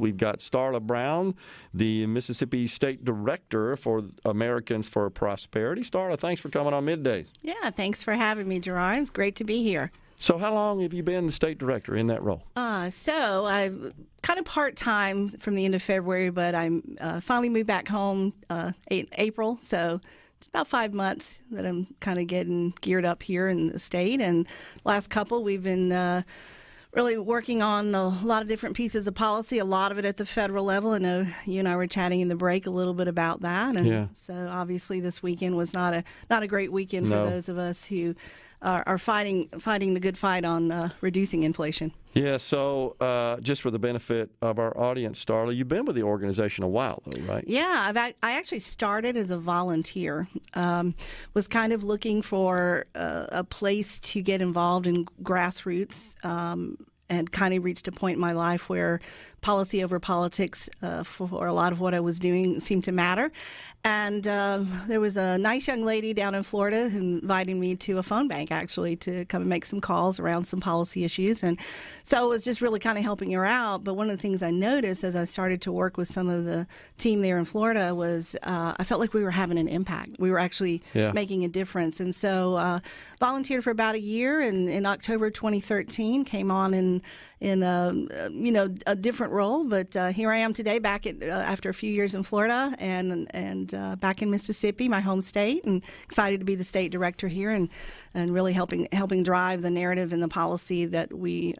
We've got Starla Brown, the Mississippi State Director for Americans for Prosperity. Starla, thanks for coming on Middays. Yeah, thanks for having me, Gerard. It's great to be here. So how long have you been the State Director in that role? So I'm kind of part-time from the end of February, but I finally moved back home April, so it's about 5 months that I'm kind of getting geared up here in the state. And last couple, we've been really working on a lot of different pieces of policy, a lot of it at the federal level. I know you and I were chatting in the break a little bit about that. And so obviously this weekend was not a great weekend for those of us who are fighting the good fight on reducing inflation. Yeah, so just for the benefit of our audience, Starla, you've been with the organization a while, though, right? Yeah, I actually started as a volunteer, was kind of looking for a place to get involved in grassroots, and kind of reached a point in my life where policy over politics for a lot of what I was doing seemed to matter. And there was a nice young lady down in Florida who invited me to a phone bank, actually, to come and make some calls around some policy issues. And so it was just really kind of helping her out. But one of the things I noticed as I started to work with some of the team there in Florida was I felt like we were having an impact. We were actually making a difference. And so volunteered for about a year, and in October 2013 came on in a different role, but here I am today, back at after a few years in Florida and back in Mississippi, my home state, and excited to be the state director here and really helping drive the narrative and the policy that we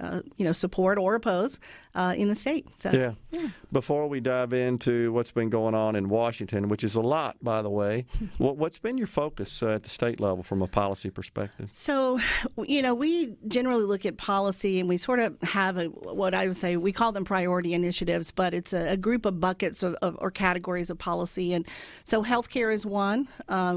support or oppose in the state. So Before we dive into what's been going on in Washington, which is a lot, by the way, what's been your focus at the state level from a policy perspective? So, we generally look at policy, and we sort of have what I would say, we call them priority initiatives, but it's a group of buckets or categories of policy. And so healthcare is one.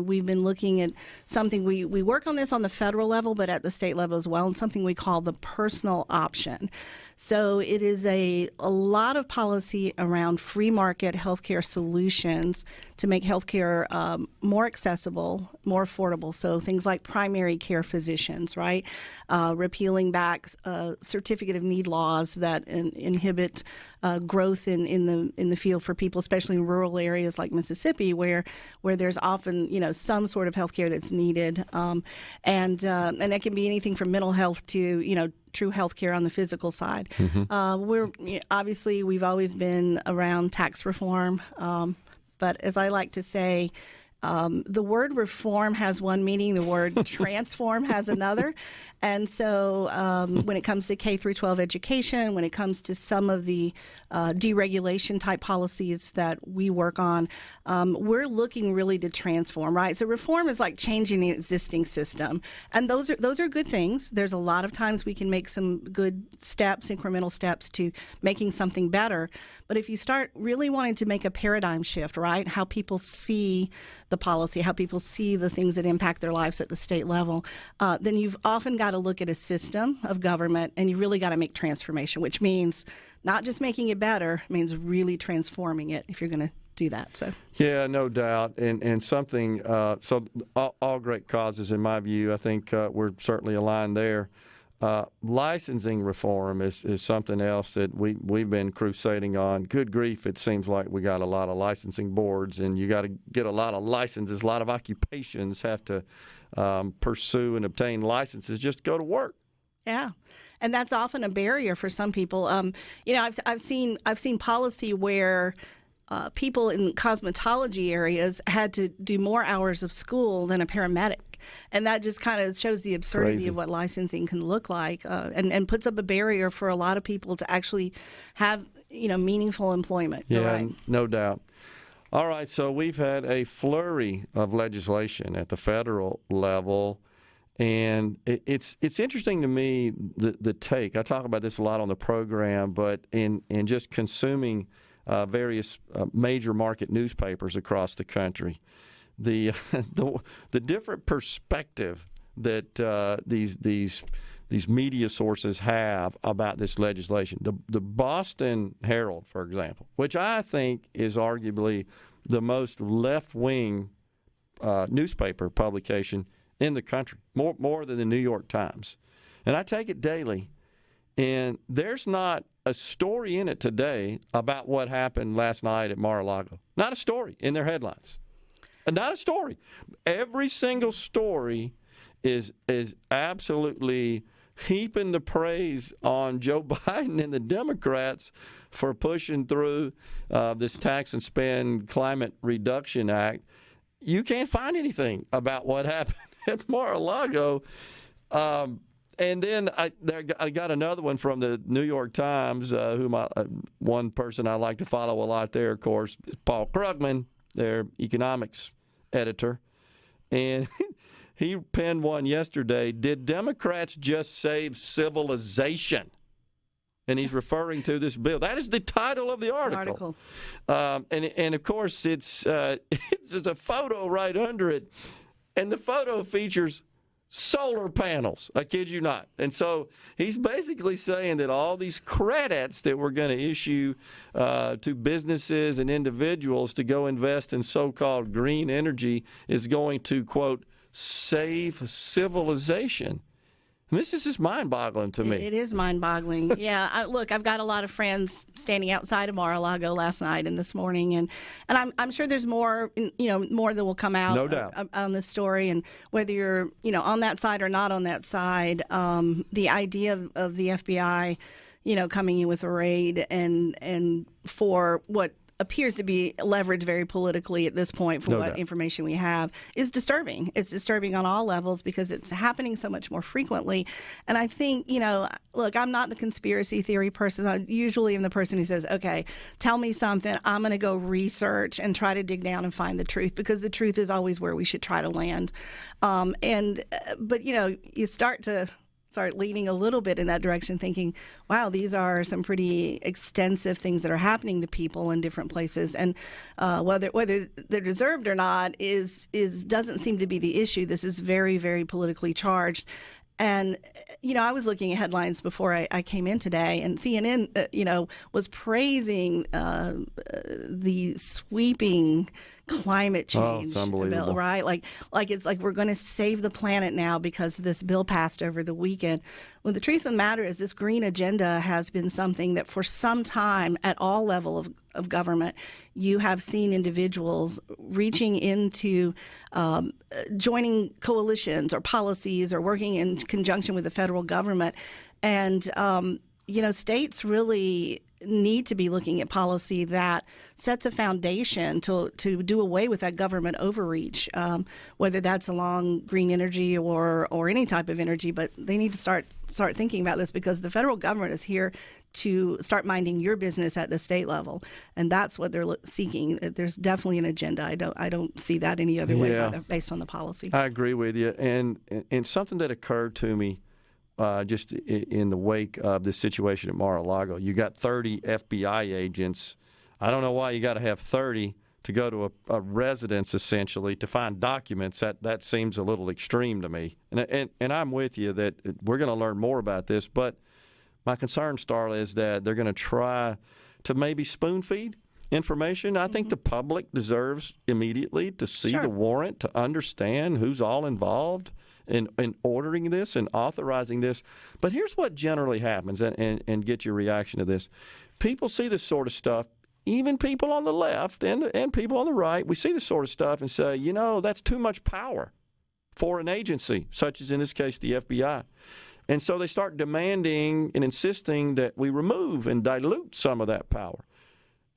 We've been looking at something, we work on this on the federal level, but at the state level as well, and something we call the personal option. So it is a lot of policy around free market healthcare solutions to make healthcare more accessible, more affordable. So things like primary care physicians, right? Repealing back certificate of need laws that inhibit growth in the field for people, especially in rural areas like Mississippi, where there's often some sort of healthcare that's needed, and that can be anything from mental health to true health care on the physical side. We've always been around tax reform, but as I like to say, the word reform has one meaning, the word transform has another. And so when it comes to K through 12 education, when it comes to some of the deregulation type policies that we work on, we're looking really to transform, right? So reform is like changing the existing system. And those are good things. There's a lot of times we can make some good steps, incremental steps to making something better. But if you start really wanting to make a paradigm shift, right, how people see the policy, how people see the things that impact their lives at the state level, then you've often got to look at a system of government, and you really got to make transformation, which means not just making it better, it means really transforming it if you're going to do that. So yeah, no doubt, and something. So all great causes, in my view. I think we're certainly aligned there. Licensing reform is something else that we've been crusading on. Good grief, it seems like we got a lot of licensing boards, and you got to get a lot of licenses. A lot of occupations have to pursue and obtain licenses just to go to work. Yeah, and that's often a barrier for some people. I've seen policy where people in cosmetology areas had to do more hours of school than a paramedic. And that just kind of shows the absurdity of what licensing can look like, and puts up a barrier for a lot of people to actually have, meaningful employment. Yeah, right? No doubt. All right, so we've had a flurry of legislation at the federal level, and it's interesting to me, the take. I talk about this a lot on the program, but in just consuming various major market newspapers across the country, the different perspective that these media sources have about this legislation. The Boston Herald, for example, which I think is arguably the most left-wing newspaper publication in the country, more than the New York Times. And I take it daily, and there's not a story in it today about what happened last night at Mar-a-Lago. Not a story in their headlines. Not a story. Every single story is absolutely heaping the praise on Joe Biden and the Democrats for pushing through this tax and spend climate reduction act. You can't find anything about what happened at Mar-a-Lago. And then I got another one from the New York Times, one person I like to follow a lot there, of course, is Paul Krugman, their economics editor. And he penned one yesterday, "Did Democrats just save civilization?" And he's referring to this bill. That is the title of the article. And of course, it's a photo right under it. And the photo features solar panels. I kid you not. And so he's basically saying that all these credits that we're going to issue to businesses and individuals to go invest in so-called green energy is going to, quote, save civilization. And this is just mind-boggling to me. It is mind-boggling. Yeah, I've got a lot of friends standing outside of Mar-a-Lago last night and this morning, and I'm sure there's more, more that will come out, no doubt, on this story. And whether you're, on that side or not on that side, the idea of the FBI, coming in with a raid and for what appears to be leveraged very politically at this point for what information we have is disturbing. It's disturbing on all levels because it's happening so much more frequently. And I think, look, I'm not the conspiracy theory person. I usually am the person who says, okay, tell me something. I'm going to go research and try to dig down and find the truth, because the truth is always where we should try to land. But you start leaning a little bit in that direction, thinking, wow, these are some pretty extensive things that are happening to people in different places. And whether they're deserved or not doesn't seem to be the issue. This is very, very politically charged. And, I was looking at headlines before I came in today, and CNN, was praising the sweeping climate change bill, right? Like it's like we're going to save the planet now because this bill passed over the weekend. Well, the truth of the matter is this green agenda has been something that for some time at all level of government, you have seen individuals reaching into joining coalitions or policies or working in conjunction with the federal government. And, states really need to be looking at policy that sets a foundation to do away with that government overreach, whether that's along green energy or any type of energy. But they need to start thinking about this, because the federal government is here to start minding your business at the state level, and that's what they're seeking. There's definitely an agenda. I don't see that any other way based on the policy. I agree with you, and something that occurred to me just in the wake of this situation at Mar-a-Lago. You got 30 FBI agents. I don't know why you got to have 30 to go to a residence, essentially, to find documents. That seems a little extreme to me. And I'm with you that we're going to learn more about this. But my concern, Starla, is that they're going to try to maybe spoon-feed information. I think the public deserves immediately to see the warrant, to understand who's all involved in ordering this and authorizing this. But here's what generally happens, and get your reaction to this. People see this sort of stuff, even people on the left and people on the right. We see this sort of stuff and say, that's too much power for an agency, such as in this case the FBI. And so they start demanding and insisting that we remove and dilute some of that power.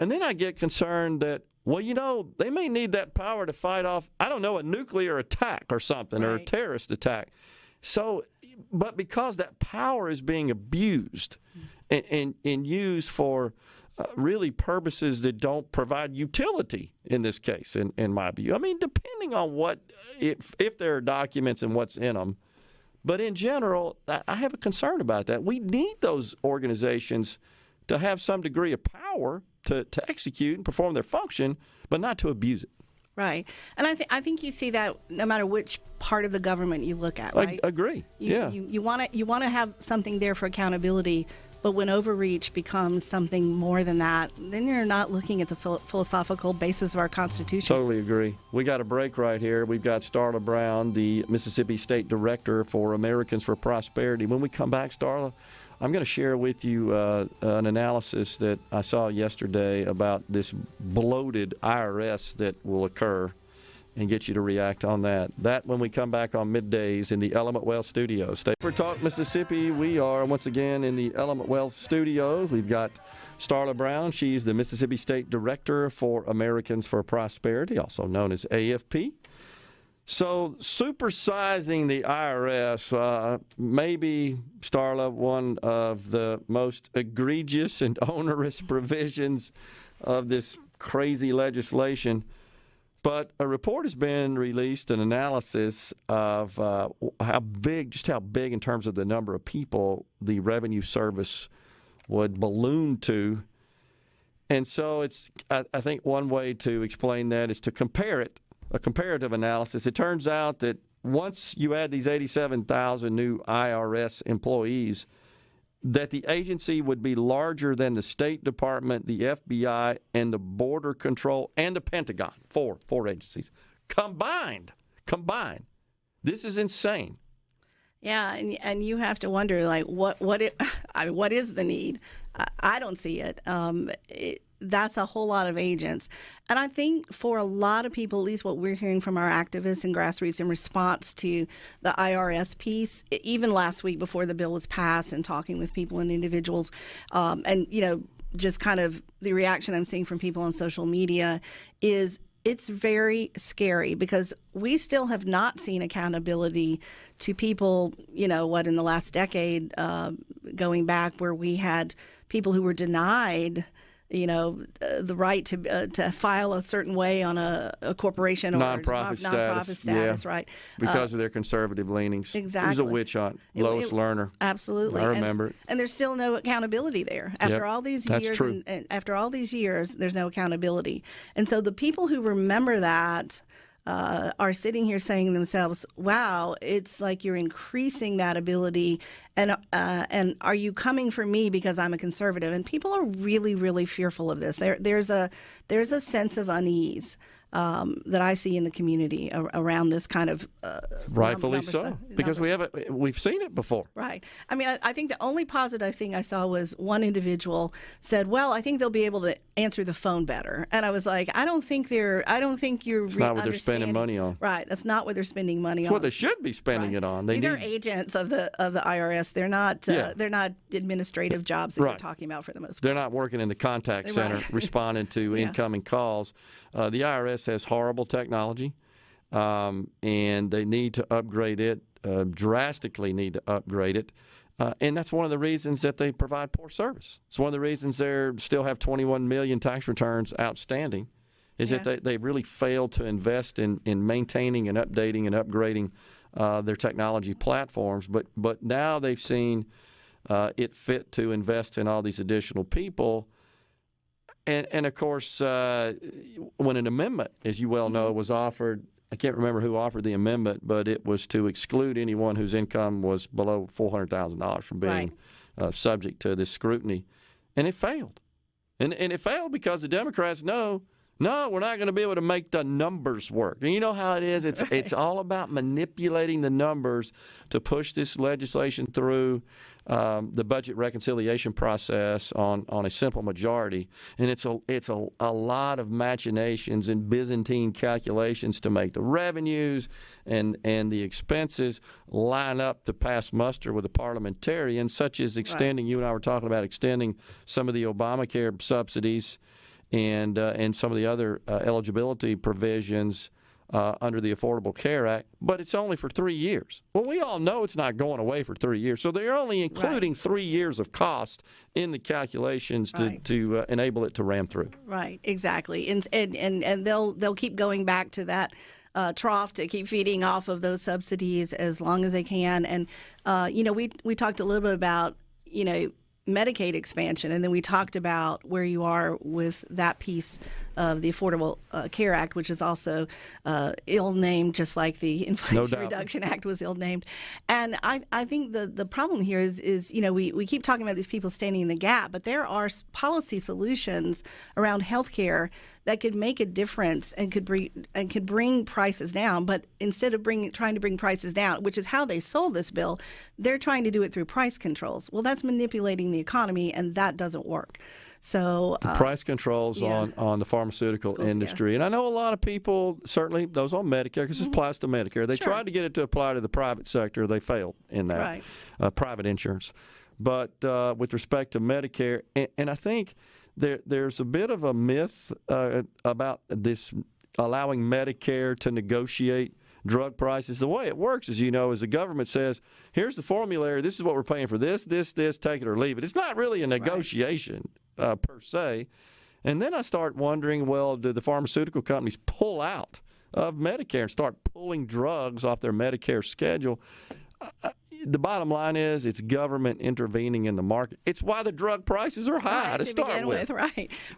And then I get concerned that, they may need that power to fight off, a nuclear attack or something, or a terrorist attack. So, but because that power is being abused and used for really purposes that don't provide utility in this case, in my view. I mean, depending on if there are documents and what's in them. But in general, I have a concern about that. We need those organizations to have some degree of power to execute and perform their function, but not to abuse it. Right. And I think you see that no matter which part of the government you look at, right? I agree. You want to have something there for accountability, but when overreach becomes something more than that, then you're not looking at the philosophical basis of our Constitution. Totally agree. We got a break right here. We've got Starla Brown, the Mississippi State Director for Americans for Prosperity. When we come back, Starla, I'm going to share with you an analysis that I saw yesterday about this bloated IRS that will occur and get you to react on that. That when we come back on middays in the Element Wealth Studios. Stay for Talk Mississippi. We are once again in the Element Wealth Studios. We've got Starla Brown. She's the Mississippi State Director for Americans for Prosperity, also known as AFP. So supersizing the IRS, maybe, Starla, one of the most egregious and onerous provisions of this crazy legislation. But a report has been released, an analysis of how big in terms of the number of people the Revenue Service would balloon to. And so I think one way to explain that is to compare it, a comparative analysis. It turns out that once you add these 87,000 new IRS employees, that the agency would be larger than the State Department, the FBI, and the Border Control, and the Pentagon. Four agencies. Combined. This is insane. Yeah, and you have to wonder, like, what is the need? I don't see it. That's a whole lot of agents. And I think for a lot of people, at least what we're hearing from our activists and grassroots in response to the IRS piece, even last week before the bill was passed and talking with people and individuals, and, just kind of the reaction I'm seeing from people on social media is it's very scary because we still have not seen accountability to people, in the last decade, going back where we had people who were denied the right to file a certain way on a corporation or nonprofit status, right? Because of their conservative leanings. Exactly. It was a witch hunt. Lois Lerner. Absolutely. I remember it. And there's still no accountability there. After all these years, that's true. And after all these years, there's no accountability. And so the people who remember that are sitting here saying to themselves, wow, it's like you're increasing that ability. And are you coming for me because I'm a conservative? And people are really, really fearful of this. There's a sense of unease that I see in the community around this kind of rightfully so, because we've seen it before. Right. I mean, I think the only positive thing I saw was one individual said, "Well, I think they'll be able to answer the phone better," and I was like, "I don't think you're." It's not what they're spending money on. Right. That's not what they're spending money on. It's what they should be spending it on. These are agents of the IRS. They're not administrative jobs that we're talking about for the most part. They're not working in the contact center responding to incoming calls. The IRS has horrible technology, and they need to upgrade it, drastically need to upgrade it. And that's one of the reasons that they provide poor service. It's one of the reasons they still have 21 million tax returns outstanding, is that they really failed to invest in maintaining and updating and upgrading their technology platforms. But now they've seen it fit to invest in all these additional people. And of course, when an amendment, as you well know, was offered, I can't remember who offered the amendment, but it was to exclude anyone whose income was below $400,000 from being subject to this scrutiny. And it failed. And it failed because the Democrats know, no, we're not going to be able to make the numbers work. And you know how it is. It's all about manipulating the numbers to push this legislation through the budget reconciliation process on a simple majority. And it's a lot of machinations and Byzantine calculations to make the revenues and the expenses line up to pass muster with the parliamentarians, such as extending, you and I were talking about extending some of the Obamacare subsidies and some of the other eligibility provisions under the Affordable Care Act, but it's only for 3 years. Well, we all know it's not going away for 3 years, so they're only including 3 years of cost in the calculations to enable it to ram through. Right, exactly, and they'll keep going back to that trough to keep feeding off of those subsidies as long as they can. And we talked a little bit about Medicaid expansion, and then we talked about where you are with that piece of the Affordable Care Act, which is also ill-named, just like the Inflation Reduction Act was ill-named. And I think the problem here is we keep talking about these people standing in the gap, but there are policy solutions around health care that could make a difference and could bring prices down. But instead of trying to bring prices down, which is how they sold this bill, they're trying to do it through price controls. Well, that's manipulating the economy, and that doesn't work. So the price controls on the pharmaceutical industry. And I know a lot of people, certainly those on Medicare, because this applies to Medicare, they tried to get it to apply to the private sector. They failed in that, private insurance. But with respect to Medicare, and I think there's a bit of a myth about this allowing Medicare to negotiate drug prices. The way it works, as you know, is the government says, here's the formulary, this is what we're paying for this, take it or leave it. It's not really a negotiation per se. And then I start wondering, well, do the pharmaceutical companies pull out of Medicare and start pulling drugs off their Medicare schedule? The bottom line is it's government intervening in the market. It's why the drug prices are high to start with.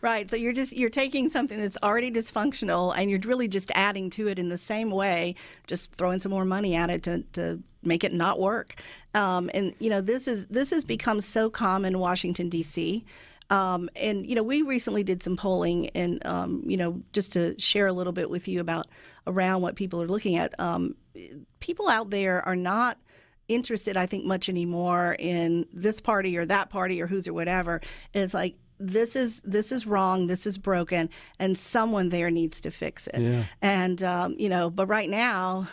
Right. So you're taking something that's already dysfunctional and you're really just adding to it in the same way, just throwing some more money at it to make it not work. And this has become so common in Washington D.C. And we recently did some polling, and just to share a little bit with you about around what people are looking at. People out there are not interested, I think, much anymore in this party or that party or who's or whatever. It's like, this is wrong, this is broken, and someone there needs to fix it. Yeah. And but right now,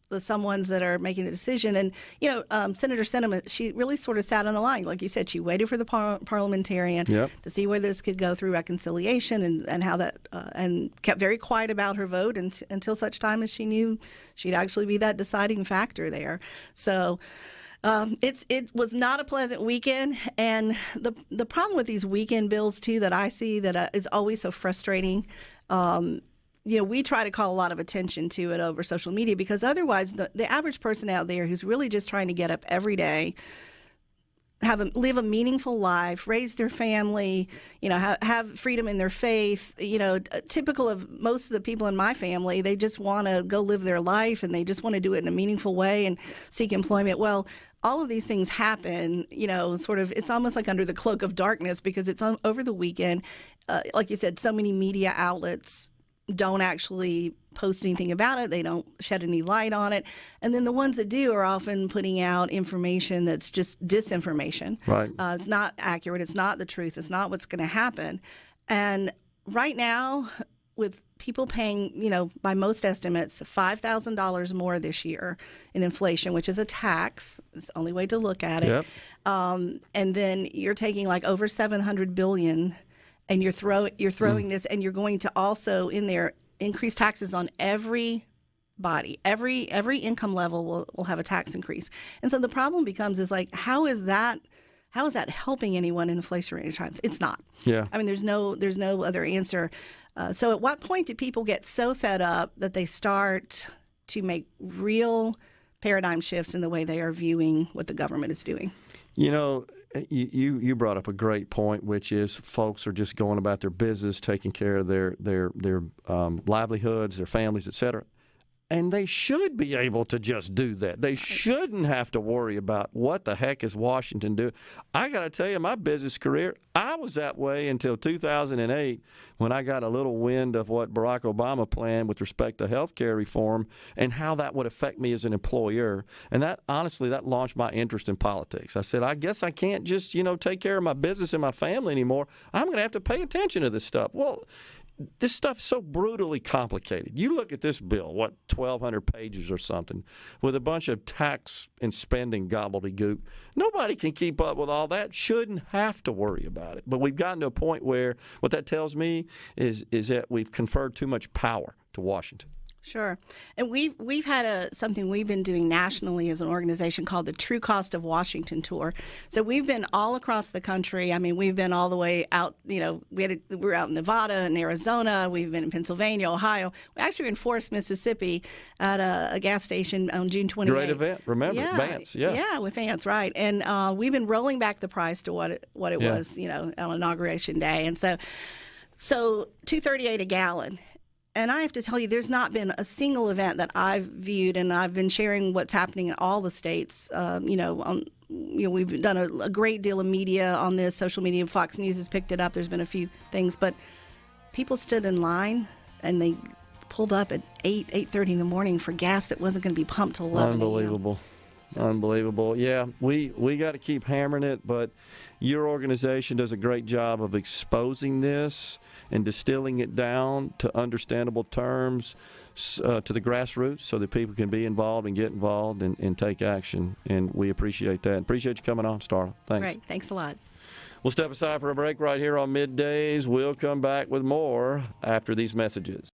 the someones that are making the decision, and Senator Sinema, she really sort of sat on the line, like you said. She waited for the parliamentarian to see where this could go through reconciliation and how that, and kept very quiet about her vote until such time as she knew she'd actually be that deciding factor there. So it was not a pleasant weekend, and the problem with these weekend bills too that I see that is always so frustrating. We try to call a lot of attention to it over social media, because otherwise the average person out there who's really just trying to get up every day, live a meaningful life, raise their family, have freedom in their faith, typical of most of the people in my family, they just want to go live their life and they just want to do it in a meaningful way and seek employment. Well, all of these things happen, sort of, it's almost like under the cloak of darkness, because it's over the weekend. Like you said, so many media outlets don't actually post anything about it. They don't shed any light on it. And then the ones that do are often putting out information that's just disinformation. Right. It's not accurate. It's not the truth. It's not what's going to happen. And right now, with people paying, by most estimates, $5,000 more this year in inflation, which is a tax. It's the only way to look at it. Yep. And then you're taking like over $700 billion, and you're throwing this, and you're going to also in there increase taxes on everybody. Every income level will have a tax increase. And so the problem is like, how is that helping anyone in inflationary times? It's not. Yeah. I mean, there's no other answer. So at what point do people get so fed up that they start to make real paradigm shifts in the way they are viewing what the government is doing? You brought up a great point, which is folks are just going about their business, taking care of their livelihoods, their families, et cetera. And they should be able to just do that. They shouldn't have to worry about what the heck is Washington doing. I got to tell you, my business career, I was that way until 2008 when I got a little wind of what Barack Obama planned with respect to health care reform and how that would affect me as an employer. And that, honestly, that launched my interest in politics. I said, I guess I can't just, take care of my business and my family anymore. I'm going to have to pay attention to this stuff. Well, this stuff's so brutally complicated. You look at this bill, 1,200 pages or something, with a bunch of tax and spending gobbledygook. Nobody can keep up with all that. Shouldn't have to worry about it. But we've gotten to a point where what that tells me is that we've conferred too much power to Washington. Sure. And we've had something we've been doing nationally as an organization called the True Cost of Washington Tour. So we've been all across the country. I mean, we've been all the way out, we're out in Nevada and Arizona. We've been in Pennsylvania, Ohio. We actually were in Forest, Mississippi at a gas station on June 28th. Great event. Remember, Vance. Yeah, with Vance, right. And we've been rolling back the price to what it was, on Inauguration Day. And so $2.38 a gallon. And I have to tell you, there's not been a single event that I've viewed, and I've been sharing what's happening in all the states. We've done a great deal of media on this, social media. Fox News has picked it up. There's been a few things, but people stood in line, and they pulled up at 8:30 in the morning for gas that wasn't going to be pumped till 11 a.m. Unbelievable. Unbelievable. Yeah, we got to keep hammering it, but your organization does a great job of exposing this and distilling it down to understandable terms to the grassroots so that people can be involved and get involved and take action. And we appreciate that. Appreciate you coming on, Starla. Thanks. Great. Thanks a lot. We'll step aside for a break right here on Middays. We'll come back with more after these messages.